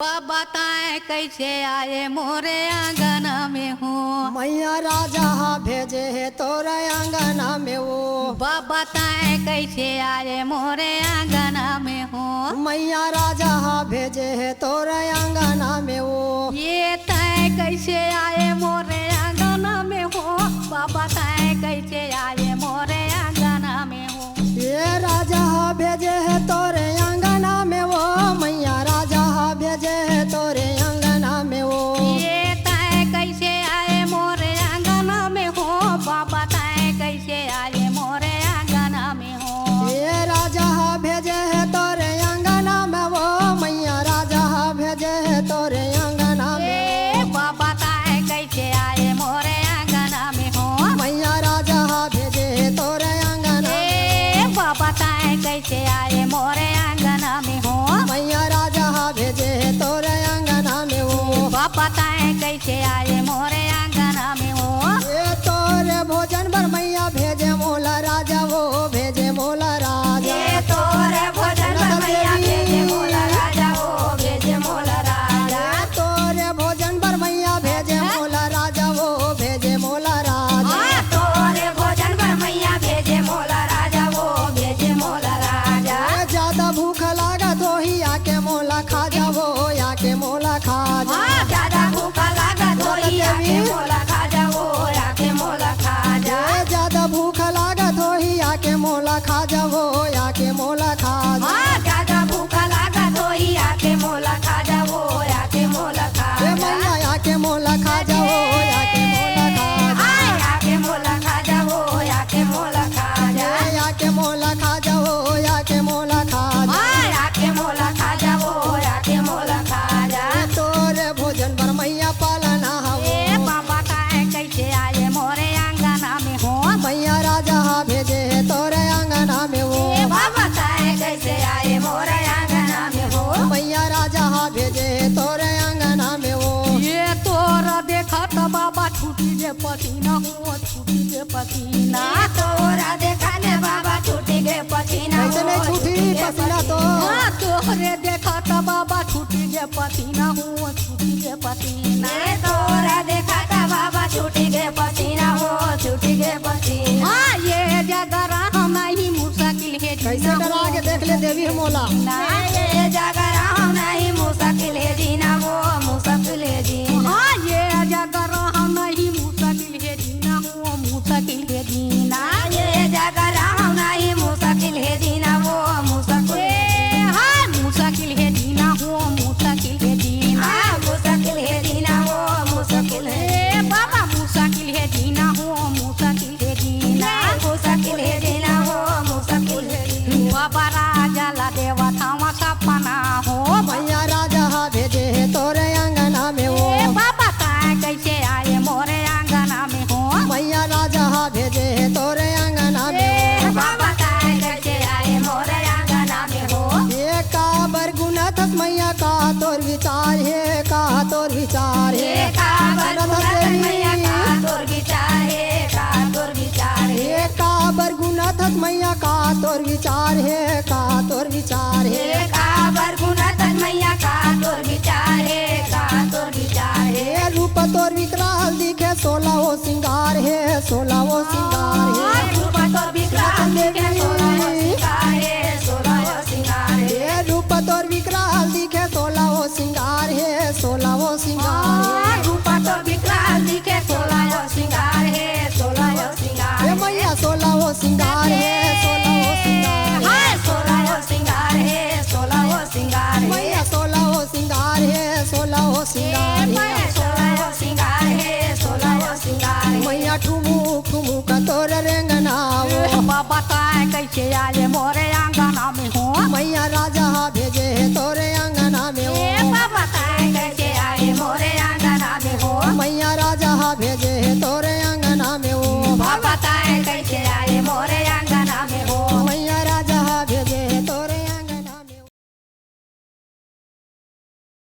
बताए कैसे आए मोरे आंगन में हूँ। मैया राजा भेजे है तोरे आंगना में वो। बताए कैसे आए मोरे आंगन में हूँ। मैया राजा भेजे है तोरे आंगना में वो। ये तय कैसे आए मोरे आंगन में हो। बताए कैसे आए मोरे आंगन में हो। ये राजा भेजे है तोरे आंगना में वो। मैया राजा भेजे है तोरे आंगना में वो। ये तय कैसे आए मोरे आंगन में हो। बताए कैसे आए मोरे आंगन में हो। ये राजा भेजे है तोरे आंगना में वो। मैया राजा भेजे है तोरे आंगना में वो। बताए कैसे आए मोरे आंगन में हो। मैया राजा भेजे है तोरे आंगना में। बताए कैसे आए मोरे आंगन में हो। मैया राजा भेजे है तोरे आंगना में वो। बताए कैसे आए मोरे आंगन में हो। ये तोरे भोजन पर मैया भेजे मोला राजा वो भेजे मोला राजा। ये तोरे भोजन पर मैया भेजे मोला राजा वो भेजे मोला राजा। ये तोरे भोजन पर मैया भेजे मोला राजा वो भेजे मोला राजा। तोरे भोजन पर मैया भेजे मोला राजा वो भेजे मोला राजा। ये ज्यादा भूख लागत हो ही आके मोला खा जा वो आके मोला खा जा। ज्यादा भूख लागत होई आके मोला खा जा वो आके मोला खा जा। ये ज्यादा भूख लागत हो ही आके मोला खा जा वो आके मोला खा जा। ज्यादा भूख लागत होई आके मोला खा जा वो आके मोला खा ये जा। मैया आके मोला खा जा वो आके मोला खा जा। आके मोला खा जा वो आके मोला खा जा। ये आके मोला खा जा वो आके मोला खा जा। आके मोला खा जा वो आके मोला खा जा। ये तोरे भोजन पर मैया पालना हवो। बाबा ताए कैसे आए मोरे आंगन में हो। मैया राजा भेजे है तोरे आंगना में वो। बाबा ताए कैसे आए मोरे आंगन में हो। मैया राजा भेजे है तोरे आंगना में वो। ये तोरा देखा तो बाबा छुटी जे पसीना हो छुटी जे पसीना। तोरा देखा ने बाबा छुटी गे पसीना। कैसे नहीं छूटी पसीना तो। तोरे देखा तो बाबा छुटी जे पसीना हो छुटी जे पसीना। तोरा देखा तो बाबा छुटी गे पसीना हो छुटी गे पसीना। ये जगह रहा नहीं मुश्किल है कैसे डरा के देख ले देवी मोला। ये जगह रहा नहीं मुश्किल है जीना वो मुश्किल है जीना। ये जगह रहा नहीं मुश्किल है जीना वो मुश्किल है जीना। ये जगह रहा नहीं मुश्किल है जीना वो मुश्किल है। मुश्किल है जीना वो मुश्किल है जीना। मुश्किल है जीना वो मुश्किल है। बाबा मुश्किल है जीना वो मुश्किल है जीना। मुश्किल है जीना वो मुश्किल है जीना। बाबा राजा ला देवा थामा सपना हो। मैया राजा भेजे है तोरे आंगना में वो। बाबा ताए कैसे आए मोरे आंगन में हो। मैया राजा भेजे है तोरे आंगना में वो। बाबा ताए कैसे आए मोरे आंगन में हो। ये का बरगुनत मैया का तोर विचार है का तोर विचार है। ये का बरगुनत मैया का तोर विचार है का तोर विचार है। ये का बरगुनत मैया का तोर विचार है का तोर विचार है। ये का बरगुनत मैया का तोर विचार है का तोर विचार है। ये रूप तोर विकराल दिखे 16 वो सिंगार है 16 वो सिंगार है। रूप तोर विकराल दिखे 16 वो सिंगार है 16 वो सिंगार है। ये रूप तोर विकराल दिखे 16 वो सिंगार है 16 वो सिंगार है। रूप तोर विकराल दिखे 16 वो सिंगार है 16 वो सिंगार ये है। मैया 16 वो सिंगार है 16 वो सिंगार है। 16 वो सिंगार है 16 वो सिंगार है। मैया 16 वो सिंगार है 16 वो सिंगार है। 16 वो सिंगार है 16 वो सिंगार है। मैया ठुमू ठुमू का तोर रेंगना वो। बाबा ताए कैसे आए मोरे आंगन में हो। मैया राजा भेजे